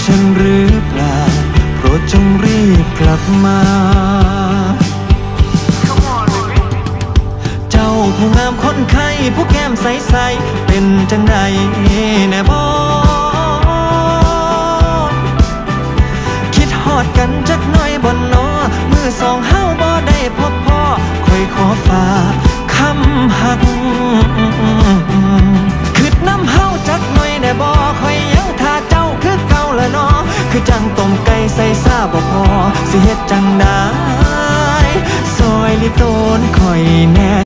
ฉันหรือเปล่าโปรดจงรีบกลับมาเจ้าผู้งามคนไข้ผู้แก้มใสๆเป็นจังใดแน่บ่คิดฮอดกันจักหน่อยบ่นอมือสองเฮาบ่ได้พบพ่อคอยขอฝากคำหักคิดน้ำเฮาจักหน่อยแน่บ่คอยยังท่าเจ้าคือเก่าละเนาะคือจังต้มไก่ใส่ซาบ่พอสิเฮ็ดจังได้ซอยลิโตนคอยแน่